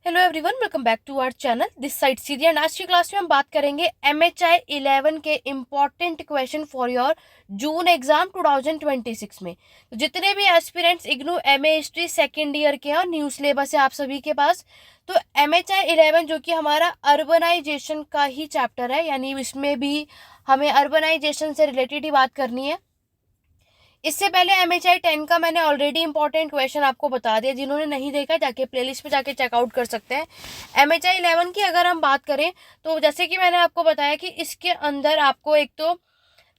Hello everyone, welcome back to our channel this side Sidhi. And आज की class में हम बात करेंगे MHI 11 के important question for your June exam 2026 में। तो जितने भी aspirants IGNOU MA history second year के हैं और न्यू सिलेबस है आप सभी के पास, तो MHI 11 जो कि हमारा अर्बनाइजेशन का ही चैप्टर है, यानी इसमें भी हमें अर्बनाइजेशन से रिलेटेड ही बात करनी है। इससे पहले MHI 10 का मैंने ऑलरेडी इंपॉर्टेंट क्वेश्चन आपको बता दिया। जिन्होंने नहीं देखा जाके प्लेलिस्ट पे जाके चेकआउट कर सकते हैं। MHI 11 की अगर हम बात करें तो जैसे कि मैंने आपको बताया कि इसके अंदर आपको एक तो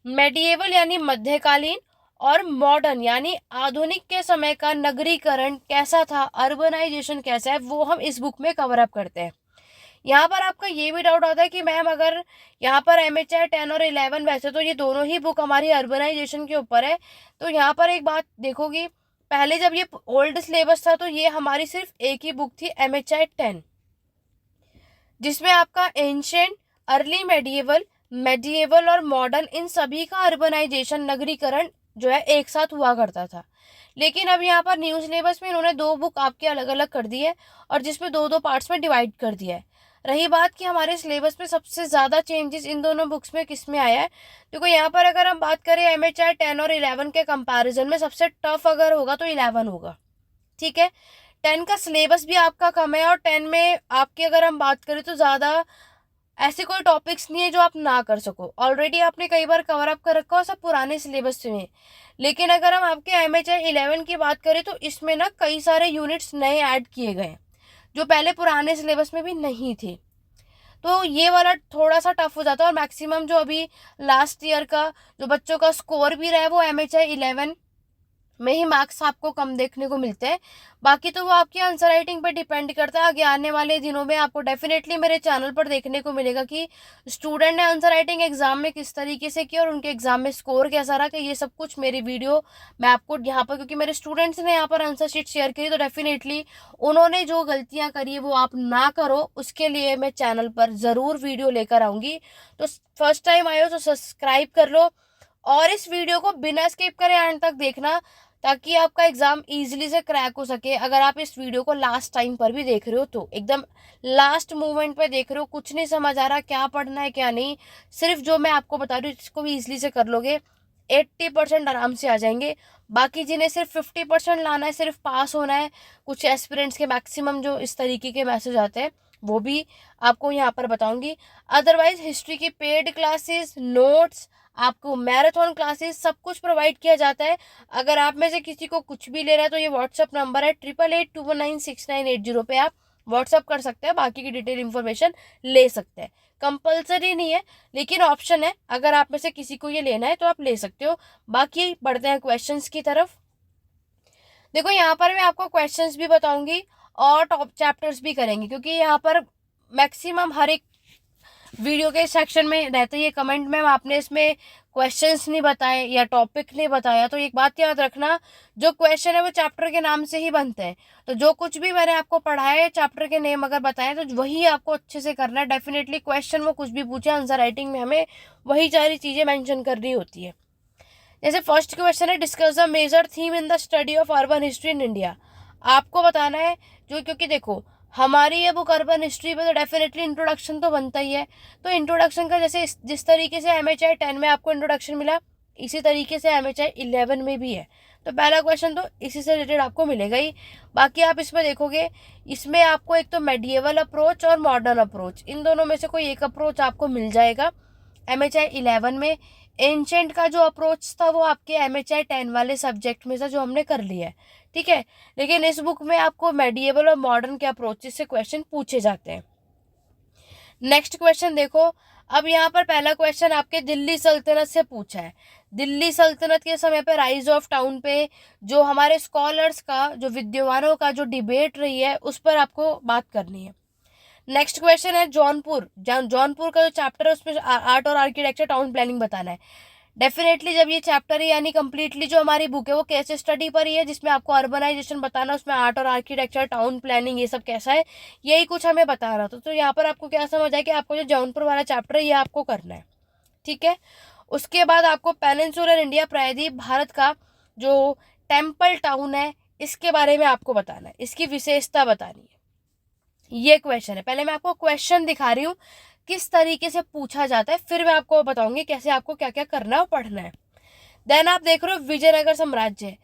मेडिएवल यानी मध्यकालीन और मॉडर्न यानी आधुनिक के समय का नगरीकरण कैसा था, अर्बनाइजेशन कैसा है, वो हम इस बुक में कवर अप करते हैं। यहाँ पर आपका ये भी डाउट आता है कि मैम अगर यहाँ पर MHI 10 और 11, वैसे तो ये दोनों ही बुक हमारी अर्बनाइजेशन के ऊपर है, तो यहाँ पर एक बात देखोगी, पहले जब ये ओल्ड सिलेबस था तो ये हमारी सिर्फ एक ही बुक थी MHI 10, जिसमें आपका एंशिएंट, अर्ली मेडिएवल, मेडिएवल और मॉडर्न, इन सभी का अर्बनाइजेशन, नगरीकरण जो है एक साथ हुआ करता था। लेकिन अब यहाँ पर न्यू सिलेबस में इन्होंने दो बुक आपके अलग अलग कर दी है और जिसमें दो दो पार्ट्स में डिवाइड कर दिया है। रही बात कि हमारे सिलेबस में सबसे ज़्यादा चेंजेस इन दोनों बुक्स में किस में आया है, देखो यहाँ पर अगर हम बात करें MHI 10 और 11 के कंपैरिजन में सबसे टफ अगर होगा तो 11 होगा। ठीक है, 10 का सिलेबस भी आपका कम है और 10 में आपकी अगर हम बात करें तो ज़्यादा ऐसे कोई टॉपिक्स नहीं है जो आप ना कर सको, ऑलरेडी आपने कई बार कवर अप कर रखा हो सब पुराने सिलेबस में। लेकिन अगर हम आपके MHI 11 की बात करें तो इसमें ना कई सारे यूनिट्स नए ऐड किए गए जो पहले पुराने सिलेबस में भी नहीं थे, तो ये वाला थोड़ा सा टफ हो जाता है। और मैक्सिमम जो अभी लास्ट ईयर का जो बच्चों का स्कोर भी रहा है वो MHI 11 में ही मार्क्स आपको कम देखने को मिलते हैं। बाकी तो वो आपकी आंसर राइटिंग पे डिपेंड करता है। आगे आने वाले दिनों में आपको डेफिनेटली मेरे चैनल पर देखने को मिलेगा कि स्टूडेंट ने आंसर राइटिंग एग्जाम में किस तरीके से किया और उनके एग्जाम में स्कोर कैसा रहा, कि ये सब कुछ मेरी वीडियो मैं आपको यहाँ पर, क्योंकि मेरे स्टूडेंट्स ने यहाँ पर आंसर शीट शेयर करी तो डेफिनेटली उन्होंने जो गलतियाँ करी है वो आप ना करो, उसके लिए मैं चैनल पर ज़रूर वीडियो लेकर आऊँगी। तो फर्स्ट टाइम आए हो तो सब्सक्राइब कर लो और इस वीडियो को बिना स्किप करे एंड तक देखना, ताकि आपका एग्जाम इजीली से क्रैक हो सके। अगर आप इस वीडियो को लास्ट टाइम पर भी देख रहे हो तो एकदम लास्ट मोमेंट पे देख रहे हो, कुछ नहीं समझ आ रहा क्या पढ़ना है क्या नहीं, सिर्फ जो मैं आपको बता रही हूँ इसको भी इजीली से कर लोगे, 80% आराम से आ जाएंगे। बाकी जिन्हें सिर्फ 50% लाना है, सिर्फ पास होना है, कुछ एस्पिरेंट्स के मैक्सिमम जो इस तरीके के मैसेज आते हैं वो भी आपको यहाँ पर बताऊंगी। अदरवाइज हिस्ट्री की पेड क्लासेस, नोट्स, आपको मैराथन क्लासेस सब कुछ प्रोवाइड किया जाता है। अगर आप में से किसी को कुछ भी लेना है तो ये व्हाट्सअप नंबर है 8881969880 पे आप व्हाट्सअप कर सकते हैं, बाकी की डिटेल इन्फॉर्मेशन ले सकते हैं। कंपलसरी नहीं है लेकिन ऑप्शन है, अगर आप में से किसी को ये लेना है तो आप ले सकते हो। बाकी बढ़ते हैं क्वेश्चंस की तरफ। देखो यहाँ पर मैं आपको क्वेश्चंस भी बताऊंगी और टॉप चैप्टर्स भी करेंगे, क्योंकि यहाँ पर मैक्सिमम हर एक वीडियो के सेक्शन में रहते ही कमेंट में आपने इसमें क्वेश्चंस नहीं बताए या टॉपिक नहीं बताया, तो एक बात याद रखना, जो क्वेश्चन है वो चैप्टर के नाम से ही बनते हैं। तो जो कुछ भी मैंने आपको पढ़ाया है चैप्टर के नेम अगर बताए तो वही आपको अच्छे से करना है। डेफिनेटली क्वेश्चन वो कुछ भी पूछे, आंसर राइटिंग में हमें वही सारी चीज़ें मैंशन करनी होती है। जैसे फर्स्ट क्वेश्चन है, discuss the major theme in the study of urban history in India. आपको बताना है जो, क्योंकि देखो हमारी ये बुक अर्बन हिस्ट्री पे तो डेफिनेटली इंट्रोडक्शन तो बनता ही है, तो इंट्रोडक्शन का जैसे जिस तरीके से MHI 10 में आपको इंट्रोडक्शन मिला इसी तरीके से MHI 11 में भी है। तो पहला क्वेश्चन तो इसी से रिलेटेड आपको मिलेगा ही। बाकी आप इसमें देखोगे, इसमें आपको एक तो मेडिएवल अप्रोच और मॉडर्न अप्रोच, इन दोनों में से कोई एक अप्रोच आपको मिल जाएगा MHI 11 में। एंशेंट का जो अप्रोच था वो आपके MHI 10 वाले सब्जेक्ट में से जो हमने कर लिया है, ठीक है। लेकिन इस बुक में आपको मेडिएवल और मॉडर्न के अप्रोचेस से क्वेश्चन पूछे जाते हैं। नेक्स्ट क्वेश्चन देखो, अब यहाँ पर पहला क्वेश्चन आपके दिल्ली सल्तनत से पूछा है। दिल्ली सल्तनत के समय पे राइज ऑफ टाउन पे जो हमारे स्कॉलर्स का, जो विद्वानों का जो डिबेट रही है उस पर आपको बात करनी है। नेक्स्ट क्वेश्चन है जौनपुर, जौनपुर का जो चैप्टर है उसमें आर्ट और आर्किटेक्चर टाउन प्लानिंग बताना है। डेफिनेटली जब ये चैप्टर है यानी कंप्लीटली जो हमारी बुक है वो केस स्टडी पर ही है, जिसमें आपको अर्बनाइजेशन बताना, उसमें आर्ट और आर्किटेक्चर, टाउन प्लानिंग, ये सब कैसा है यही कुछ हमें बता रहा था। तो यहाँ पर आपको क्या समझ आया कि आपको जो जौनपुर वाला चैप्टर है ये आपको करना है, ठीक है। उसके बाद आपको पेनिनसुलर इंडिया, प्रायद्वीप भारत का जो टेम्पल टाउन है इसके बारे में आपको बताना है, इसकी विशेषता बतानी है। ये क्वेश्चन है। पहले मैं आपको क्वेश्चन दिखा रही हूँ किस तरीके से पूछा जाता है, फिर मैं आपको बताऊंगी कैसे आपको क्या क्या करना है और पढ़ना है। देन आप देख रहे हो विजयनगर साम्राज्य,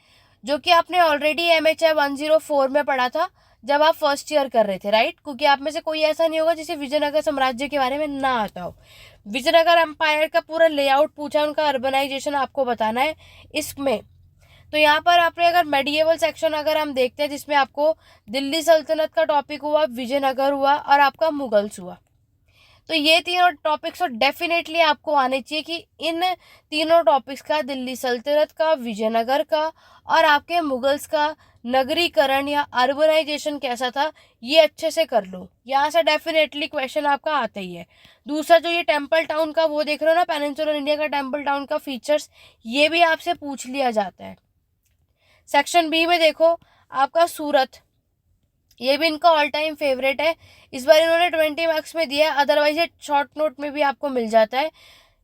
जो कि आपने ऑलरेडी MHI 104 में पढ़ा था जब आप फर्स्ट ईयर कर रहे थे, राइट? क्योंकि आप में से कोई ऐसा नहीं होगा जिसे विजयनगर साम्राज्य के बारे में ना आता हो। विजयनगर एम्पायर का पूरा लेआउट पूछा, उनका अर्बनाइजेशन आपको बताना है इसमें। तो यहाँ पर आपने अगर मेडिएवल सेक्शन अगर हम देखते हैं, जिसमें आपको दिल्ली सल्तनत का टॉपिक हुआ, विजयनगर हुआ और आपका मुगल्स हुआ। तो ये तीनों टॉपिक्स तो डेफिनेटली आपको आने चाहिए कि इन तीनों टॉपिक्स का, दिल्ली सल्तनत का, विजयनगर का और आपके मुगल्स का नगरीकरण या अर्बनाइजेशन कैसा था, ये अच्छे से कर लो। यहाँ से डेफिनेटली क्वेश्चन आपका आता ही है। दूसरा जो ये टेम्पल टाउन का वो देख रहे हो ना, पेनिनसुलर इंडिया का टेम्पल टाउन का फीचर्स, ये भी आपसे पूछ लिया जाता है। सेक्शन बी में देखो आपका सूरत, ये भी इनका ऑल टाइम फेवरेट है। इस बार इन्होंने 20 मार्क्स में दिया है, अदरवाइज ये शॉर्ट नोट में भी आपको मिल जाता है।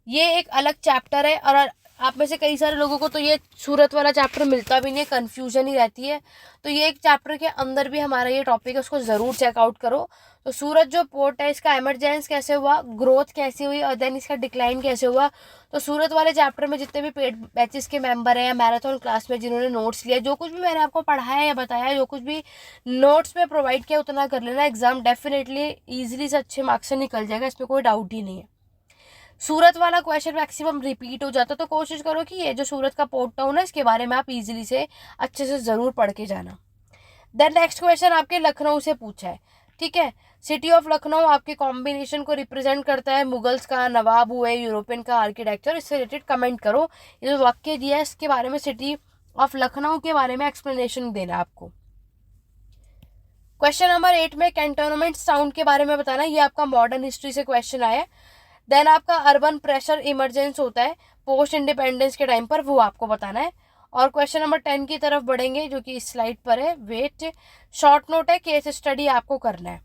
ये एक अलग चैप्टर है और आप में से कई सारे लोगों को तो ये सूरत वाला चैप्टर मिलता भी नहीं है, कन्फ्यूजन ही रहती है। तो ये एक चैप्टर के अंदर भी हमारा ये टॉपिक है, उसको ज़रूर चेकआउट करो। तो सूरत जो पोर्ट है, इसका एमरजेंस कैसे हुआ, ग्रोथ कैसे हुई और देन इसका डिक्लाइन कैसे हुआ। तो सूरत वाले चैप्टर में जितने भी पेड बैचेस के मेंबर हैं या मैराथन क्लास में जिन्होंने नोट्स लिया, जो कुछ भी मैंने आपको पढ़ाया या बताया, जो कुछ भी नोट्स में प्रोवाइड किया, उतना कर लेना। एग्जाम डेफिनेटली ईजिली से अच्छे मार्क्स से निकल जाएगा, इसमें कोई डाउट ही नहीं है। सूरत वाला क्वेश्चन मैक्सिमम रिपीट हो जाता, तो कोशिश करो कि ये जो सूरत का पोर्ट टाउन है इसके बारे में आप इजीली से अच्छे से ज़रूर पढ़ के जाना। देन नेक्स्ट क्वेश्चन आपके लखनऊ से पूछा है, ठीक है। सिटी ऑफ लखनऊ आपके कॉम्बिनेशन को रिप्रेजेंट करता है, मुगल्स का, नवाब हुए, यूरोपियन का आर्किटेक्चर। इससे रिलेटेड कमेंट करो। ये जो वाक्य दिया है इसके बारे में, सिटी ऑफ लखनऊ के बारे में एक्सप्लेनेशन देना आपको। क्वेश्चन नंबर 8 में कैंटोनमेंट साउंड के बारे में बताना, ये आपका मॉडर्न हिस्ट्री से क्वेश्चन आया है। देन आपका अर्बन प्रेशर इमरजेंस होता है पोस्ट इंडिपेंडेंस के टाइम पर, वो आपको बताना है। और क्वेश्चन नंबर 10 की तरफ बढ़ेंगे, जो कि इस स्लाइड पर है। वेट, शॉर्ट नोट है, केस स्टडी आपको करना है।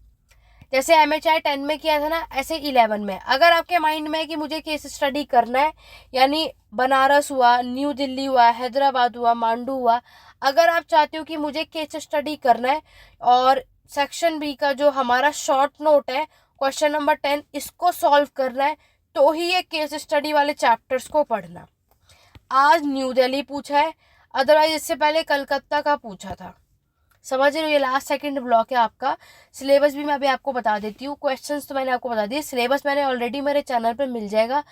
जैसे MHI 10 में किया था ना, ऐसे 11 में अगर आपके माइंड में है कि मुझे केस स्टडी करना है, यानी बनारस हुआ, न्यू दिल्ली हुआ, हैदराबाद हुआ, मांडू हुआ, अगर आप चाहते हो कि मुझे केस स्टडी करना है और सेक्शन बी का जो हमारा शॉर्ट नोट है क्वेश्चन नंबर 10, इसको सॉल्व करना है, तो ही ये केस स्टडी वाले चैप्टर्स को पढ़ना। आज न्यू दिल्ली पूछा है, अदरवाइज इससे पहले कलकत्ता का पूछा था। समझ रहे हो, ये लास्ट सेकंड ब्लॉक है आपका। सिलेबस भी मैं अभी आपको बता देती हूँ, क्वेश्चंस तो मैंने आपको बता दिए, सिलेबस मैंने ऑलरेडी मेरे चैनल पर मिल जाएगा।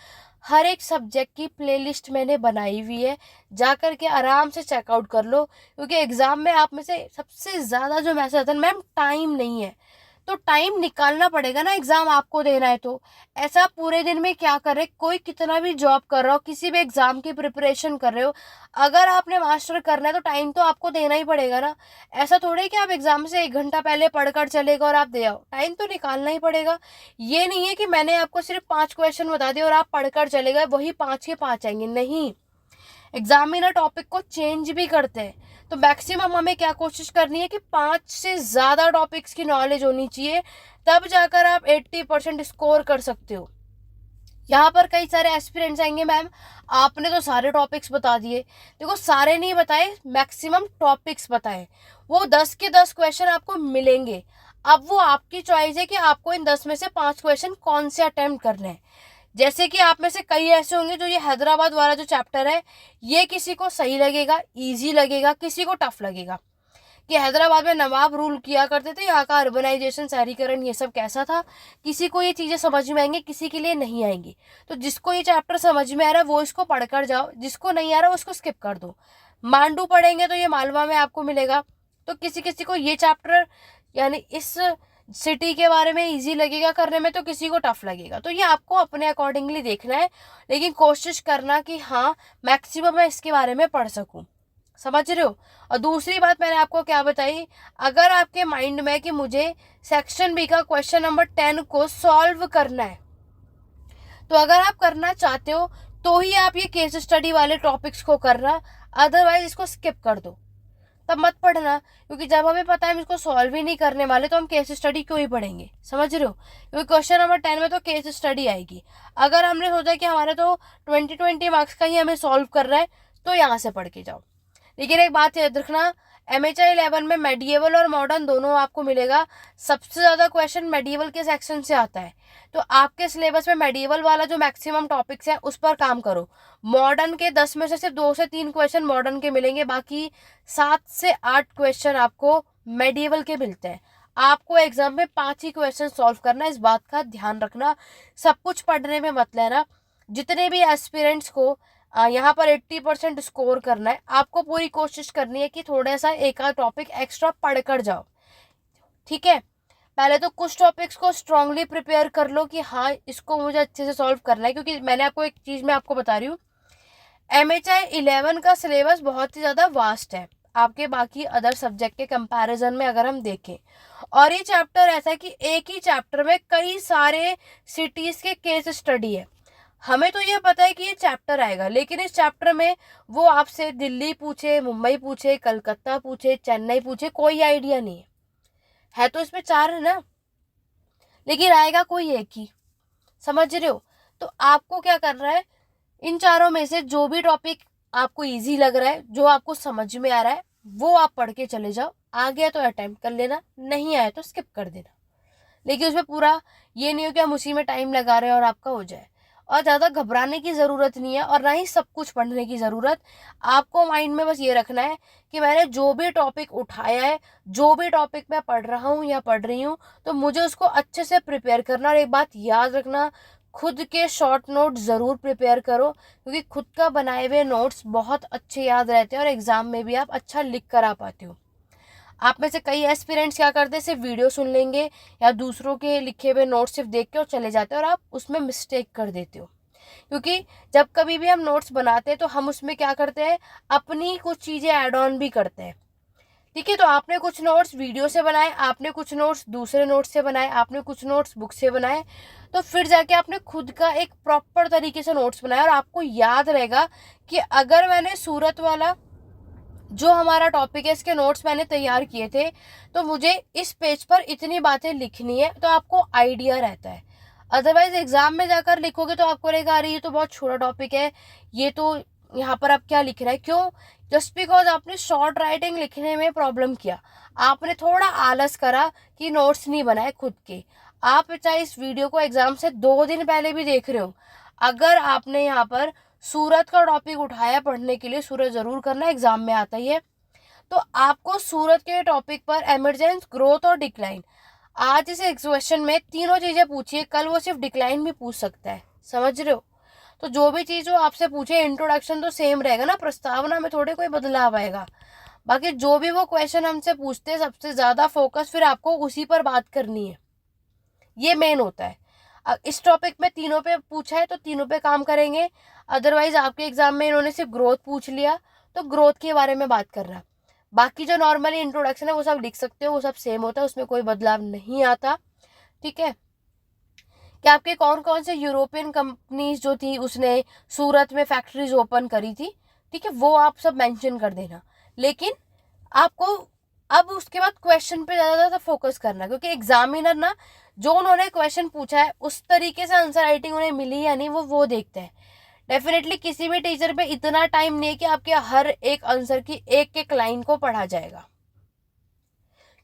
हर एक सब्जेक्ट की प्लेलिस्ट मैंने बनाई हुई है, जा कर के आराम से चेकआउट कर लो। क्योंकि एग्ज़ाम में आप में से सबसे ज़्यादा जो मैसेज आता है, मैम टाइम नहीं है, तो टाइम निकालना पड़ेगा ना, एग्ज़ाम आपको देना है। तो ऐसा पूरे दिन में क्या कर रहे, कोई कितना भी जॉब कर रहा हो, किसी भी एग्ज़ाम की प्रिपरेशन कर रहे हो, अगर आपने मास्टर करना है तो टाइम तो आपको देना ही पड़ेगा ना। ऐसा थोड़ा है कि आप एग्ज़ाम से 1 घंटा पहले पढ़कर चलेगा और आप दे आओ, टाइम तो निकालना ही पड़ेगा। ये नहीं है कि मैंने आपको सिर्फ 5 क्वेश्चन बता दिए और आप पढ़कर चले गए, वही 5 के 5 आएंगे, नहीं। एग्जामिनर टॉपिक को चेंज भी करते हैं। तो मैक्सिमम हमें क्या कोशिश करनी है कि 5 से ज़्यादा टॉपिक्स की नॉलेज होनी चाहिए, तब जाकर आप 80% स्कोर कर सकते हो। यहाँ पर कई सारे एस्पिरेंट्स आएंगे, मैम आपने तो सारे टॉपिक्स बता दिए। देखो, सारे नहीं बताए, मैक्सिमम टॉपिक्स बताए। वो 10 के 10 क्वेश्चन आपको मिलेंगे। अब वो आपकी चॉइस है कि आपको इन 10 में से 5 क्वेश्चन कौन से अटेम्प्ट करने हैं। जैसे कि आप में से कई ऐसे होंगे जो ये हैदराबाद वाला जो चैप्टर है, ये किसी को सही लगेगा, इजी लगेगा, किसी को टफ लगेगा। कि हैदराबाद में नवाब रूल किया करते थे, यहाँ का अर्बनाइजेशन, शहरीकरण, ये सब कैसा था, किसी को ये चीज़ें समझ में आएंगी, किसी के लिए नहीं आएंगी। तो जिसको ये चैप्टर समझ में आ रहा है वो इसको पढ़कर जाओ, जिसको नहीं आ रहा वो उसको स्किप कर दो। मांडू पढ़ेंगे तो ये मालवा में आपको मिलेगा, तो किसी किसी को ये चैप्टर यानी इस सिटी के बारे में इजी लगेगा करने में, तो किसी को टफ लगेगा। तो ये आपको अपने अकॉर्डिंगली देखना है, लेकिन कोशिश करना कि हाँ मैक्सिमम मैं इसके बारे में पढ़ सकूँ। समझ रहे हो। और दूसरी बात मैंने आपको क्या बताई, अगर आपके माइंड में कि मुझे सेक्शन बी का क्वेश्चन नंबर 10 को सॉल्व करना है, तो अगर आप करना चाहते हो तो ही आप ये केस स्टडी वाले टॉपिक्स को करना, अदरवाइज इसको स्किप कर दो, तब मत पढ़ना। क्योंकि जब हमें पता है हम इसको सॉल्व ही नहीं करने वाले, तो हम केस स्टडी क्यों ही पढ़ेंगे। समझ रहे हो, क्योंकि क्वेश्चन नंबर 10 में तो केस स्टडी आएगी। अगर हमने सोचा कि हमारे तो 20 मार्क्स का ही हमें सॉल्व करना है, तो यहाँ से पढ़ के जाओ। लेकिन एक बात याद रखना, MHI 11 में मेडिएवल और मॉडर्न दोनों आपको मिलेगा। सबसे ज़्यादा क्वेश्चन मेडिएवल के सेक्शन से आता है, तो आपके सिलेबस में मेडिएवल वाला जो मैक्सिमम टॉपिक्स है उस पर काम करो। मॉडर्न के 10 में से सिर्फ 2 से 3 क्वेश्चन मॉडर्न के मिलेंगे, बाकी 7 से 8 क्वेश्चन आपको मेडिएवल के मिलते हैं। आपको एग्जाम में 5 ही क्वेश्चन सॉल्व करना है, इस बात का ध्यान रखना। सब कुछ पढ़ने में मत लेना। जितने भी एस्पिरेंट्स को यहाँ पर 80% स्कोर करना है, आपको पूरी कोशिश करनी है कि थोड़ा सा एक आध टॉपिक एक्स्ट्रा पढ़ कर जाओ, ठीक है। पहले तो कुछ टॉपिक्स को स्ट्रांगली प्रिपेयर कर लो कि हाँ इसको मुझे अच्छे से सॉल्व करना है, क्योंकि मैंने आपको एक चीज़ मैं आपको बता रही हूँ, MHI 11 का सिलेबस बहुत ही ज़्यादा वास्ट है आपके बाकी अदर सब्जेक्ट के कंपैरिजन में अगर हम देखें। और ये चैप्टर ऐसा है कि एक ही चैप्टर में कई सारे सिटीज़ के केस स्टडी है। हमें तो ये पता है कि ये चैप्टर आएगा, लेकिन इस चैप्टर में वो आपसे दिल्ली पूछे, मुंबई पूछे, कलकत्ता पूछे, चेन्नई पूछे, कोई आइडिया नहीं है तो इसमें 4 है ना, लेकिन आएगा कोई एक ही, समझ रहे हो। तो आपको क्या करना है, इन चारों में से जो भी टॉपिक आपको इजी लग रहा है, जो आपको समझ में आ रहा है, वो आप पढ़ के चले जाओ। आ गया तो अटेम्प्ट कर लेना, नहीं आया तो स्किप कर देना। लेकिन उसमें पूरा ये नहीं हो कि हम उसी में टाइम लगा रहे हैं और आपका हो जाए। और ज़्यादा घबराने की ज़रूरत नहीं है और ना ही सब कुछ पढ़ने की ज़रूरत। आपको माइंड में बस ये रखना है कि मैंने जो भी टॉपिक उठाया है, जो भी टॉपिक मैं पढ़ रहा हूँ या पढ़ रही हूँ, तो मुझे उसको अच्छे से प्रिपेयर करना। और एक बात याद रखना, खुद के शॉर्ट नोट्स ज़रूर प्रिपेयर करो, क्योंकि खुद का बनाए हुए नोट्स बहुत अच्छे याद रहते हैं और एग्ज़ाम में भी आप अच्छा लिख कर आ पाते हो। आप में से कई एस्पिरेंट्स क्या करते हैं, सिर्फ वीडियो सुन लेंगे या दूसरों के लिखे हुए नोट्स सिर्फ देख के और चले जाते हैं और आप उसमें मिस्टेक कर देते हो। क्योंकि जब कभी भी हम नोट्स बनाते हैं तो हम उसमें क्या करते हैं, अपनी कुछ चीज़ें ऐड ऑन भी करते हैं, ठीक है। तो आपने कुछ नोट्स वीडियो से बनाए, आपने कुछ नोट्स दूसरे नोट्स से बनाए, आपने कुछ नोट्स बुक से बनाए, तो फिर जाके आपने खुद का एक प्रॉपर तरीके से नोट्स बनाया और आपको याद रहेगा कि अगर मैंने सूरत वाला जो हमारा टॉपिक है इसके नोट्स मैंने तैयार किए थे, तो मुझे इस पेज पर इतनी बातें लिखनी है, तो आपको आइडिया रहता है। अदरवाइज एग्जाम में जाकर लिखोगे तो आपको रहेगा अरे ये तो बहुत छोटा टॉपिक है, ये तो यहाँ पर आप क्या लिख रहे हैं, क्यों? जस्ट बिकॉज आपने शॉर्ट राइटिंग लिखने में प्रॉब्लम किया, आपने थोड़ा आलस करा कि नोट्स नहीं बनाए खुद के। आप चाहे इस वीडियो को एग्जाम से 2 दिन पहले भी देख रहे हो, अगर आपने यहाँ पर सूरत का टॉपिक उठाया पढ़ने के लिए, सूरत ज़रूर करना, एग्जाम में आता ही है, तो आपको सूरत के टॉपिक पर एमरजेंस, ग्रोथ और डिक्लाइन, आज इस क्वेश्चन में तीनों चीज़ें पूछिए, कल वो सिर्फ डिक्लाइन भी पूछ सकता है, समझ रहे हो। तो जो भी चीज़ वो आपसे पूछे, इंट्रोडक्शन तो सेम रहेगा ना, प्रस्तावना में थोड़े कोई बदलाव आएगा। बाकी जो भी वो क्वेश्चन हमसे पूछते हैं, सबसे ज़्यादा फोकस फिर आपको उसी पर बात करनी है, ये मेन होता है। इस टॉपिक में तीनों पे पूछा है तो तीनों पे काम करेंगे। अदरवाइज आपके एग्जाम में इन्होंने सिर्फ ग्रोथ पूछ लिया तो ग्रोथ के बारे में बात करना, बाकी जो नॉर्मली इंट्रोडक्शन है वो सब लिख सकते हो, वो सब सेम होता है, उसमें कोई बदलाव नहीं आता, ठीक है। कि आपके कौन कौन से यूरोपियन कंपनीज जो थी उसने सूरत में फैक्ट्रीज ओपन करी थी, ठीक है, वो आप सब मेंशन कर देना। लेकिन आपको अब उसके बाद क्वेश्चन पे ज़्यादा फोकस करना, क्योंकि एग्जामिनर ना जो उन्होंने क्वेश्चन पूछा है उस तरीके से आंसर राइटिंग उन्हें मिली या नहीं वो देखते हैं। डेफिनेटली किसी भी टीचर पे इतना टाइम नहीं है कि आपके हर एक आंसर की एक एक लाइन को पढ़ा जाएगा,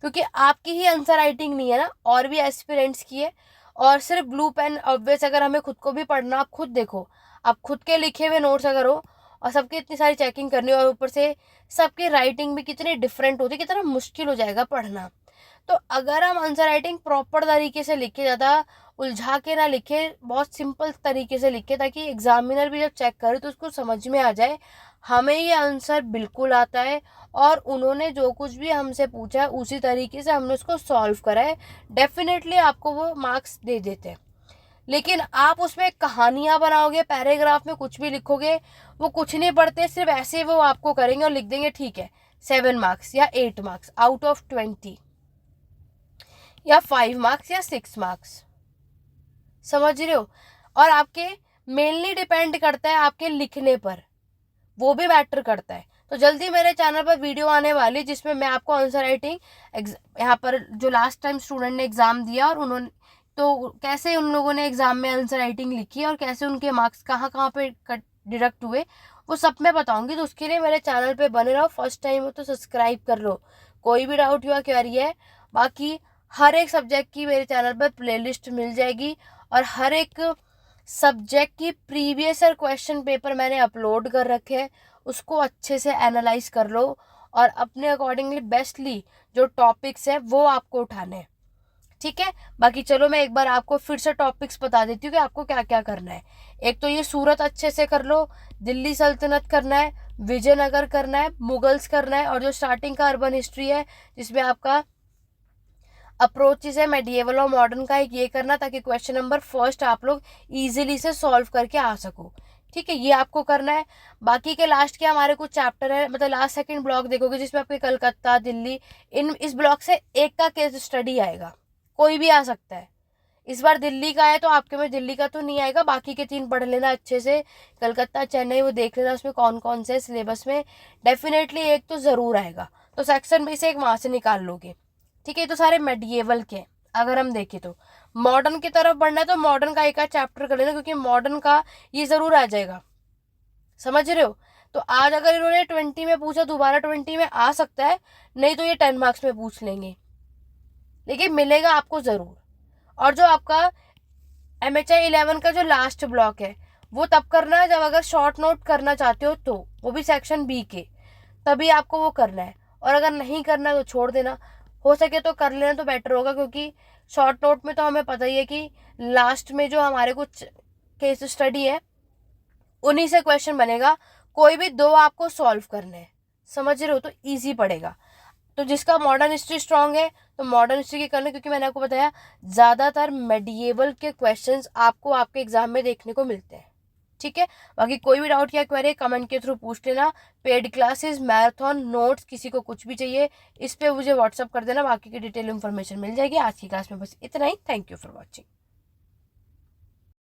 क्योंकि आपकी ही आंसर राइटिंग नहीं है ना, और भी एस्पिरेंट्स की है। और सिर्फ ब्लू पेन ऑब्वियस, अगर हमें खुद को भी पढ़ना, आप खुद देखो, आप खुद के लिखे हुए नोट्स अगर हो और सबकी इतनी सारी चेकिंग करनी और ऊपर से सबकी राइटिंग भी कितनी डिफरेंट होती है, कितना मुश्किल हो जाएगा पढ़ना। तो अगर हम आंसर राइटिंग प्रॉपर तरीके से लिखे, ज़्यादा उलझा के ना लिखे, बहुत सिंपल तरीके से लिखे, ताकि एग्जामिनर भी जब चेक करे तो उसको समझ में आ जाए हमें ये आंसर बिल्कुल आता है और उन्होंने जो कुछ भी हमसे पूछा है उसी तरीके से हमने उसको सॉल्व करा है, डेफिनेटली आपको वो मार्क्स दे देते हैं। लेकिन आप उसमें कहानियाँ बनाओगे, पैराग्राफ में कुछ भी लिखोगे, वो कुछ नहीं पढ़ते, सिर्फ ऐसे वो आपको करेंगे और लिख देंगे ठीक है 7 मार्क्स या 8 मार्क्स आउट ऑफ 20 या 5 मार्क्स या 6 मार्क्स, समझ रहे हो। और आपके मेनली डिपेंड करता है आपके लिखने पर, वो भी मैटर करता है। तो जल्दी मेरे चैनल पर वीडियो आने वाली जिसमें मैं आपको आंसर राइटिंग यहाँ पर जो लास्ट टाइम स्टूडेंट ने एग्ज़ाम दिया और उन्होंने तो कैसे उन लोगों ने एग्ज़ाम में आंसर राइटिंग लिखी और कैसे उनके मार्क्स कहाँ कहाँ पे डिडक्ट हुए, वो सब मैं बताऊंगी। तो उसके लिए मेरे चैनल पे बने रहो, फर्स्ट टाइम हो तो सब्सक्राइब कर लो। कोई भी डाउट हुआ क्वेरी है, बाकी हर एक सब्जेक्ट की मेरे चैनल पर प्लेलिस्ट मिल जाएगी, और हर एक सब्जेक्ट की प्रीवियस ईयर क्वेश्चन पेपर मैंने अपलोड कर रखे हैं, उसको अच्छे से एनालाइज कर लो और अपने अकॉर्डिंगली बेस्टली जो टॉपिक्स है वो आपको उठाने हैं, ठीक है। बाकी चलो मैं एक बार आपको फिर से टॉपिक्स बता देती हूँ कि आपको क्या क्या करना है। एक तो ये सूरत अच्छे से कर लो, दिल्ली सल्तनत करना है, विजयनगर करना है, मुगल्स करना है, और जो स्टार्टिंग का अर्बन हिस्ट्री है जिसमें आपका अप्रोचेस है मेडिएवल और मॉडर्न का, एक ये करना ताकि क्वेश्चन नंबर फर्स्ट आप लोग इजीली से सॉल्व करके आ सको, ठीक है। ये आपको करना है। बाकी के लास्ट के हमारे कुछ चैप्टर है, मतलब लास्ट सेकंड ब्लॉक देखोगे जिसमें आपके कलकत्ता, दिल्ली, इस ब्लॉक से एक का केस स्टडी आएगा, कोई भी आ सकता है। इस बार दिल्ली का है तो आपके में दिल्ली का तो नहीं आएगा, बाकी के 3 पढ़ लेना अच्छे से, कलकत्ता, चेन्नई, वो देख लेना उसमें कौन कौन से सिलेबस में डेफिनेटली एक तो ज़रूर आएगा, तो सेक्शन में से एक वहाँ से निकाल लोगे, ठीक है। तो सारे मेडिएवल के। अगर हम देखें तो मॉडर्न की तरफ बढ़ना है तो मॉडर्न का एक आध चैप्टर कर लेना, क्योंकि मॉडर्न का ये ज़रूर आ जाएगा, समझ रहे हो। तो आज अगर इन्होंने 20 में पूछा, दोबारा 20 में आ सकता है, नहीं तो ये 10 मार्क्स में पूछ लेंगे, लेकिन मिलेगा आपको ज़रूर। और जो आपका MHI 11 का जो लास्ट ब्लॉक है वो तब करना है जब अगर शॉर्ट नोट करना चाहते हो, तो वो भी सेक्शन बी के, तभी आपको वो करना है। और अगर नहीं करना तो छोड़ देना, हो सके तो कर लेना तो बेटर होगा, क्योंकि शॉर्ट नोट में तो हमें पता ही है कि लास्ट में जो हमारे कुछ केस स्टडी है उन्हीं से क्वेश्चन बनेगा, कोई भी 2 आपको सॉल्व करने हैं, समझ रहे हो, तो ईजी पड़ेगा। तो जिसका मॉडर्न हिस्ट्री स्ट्रांग है तो मॉडर्न हिस्ट्री के करना, क्योंकि मैंने आपको बताया ज़्यादातर मेडिएवल के क्वेश्चंस आपको आपके एग्जाम में देखने को मिलते हैं, ठीक है। बाकी कोई भी डाउट या क्वेरी कमेंट के थ्रू पूछ लेना। पेड क्लासेस, मैराथन, नोट्स, किसी को कुछ भी चाहिए इस पे मुझे व्हाट्सअप कर देना, बाकी की डिटेल इन्फॉर्मेशन मिल जाएगी। आज की क्लास में बस इतना ही। Thank you for watching.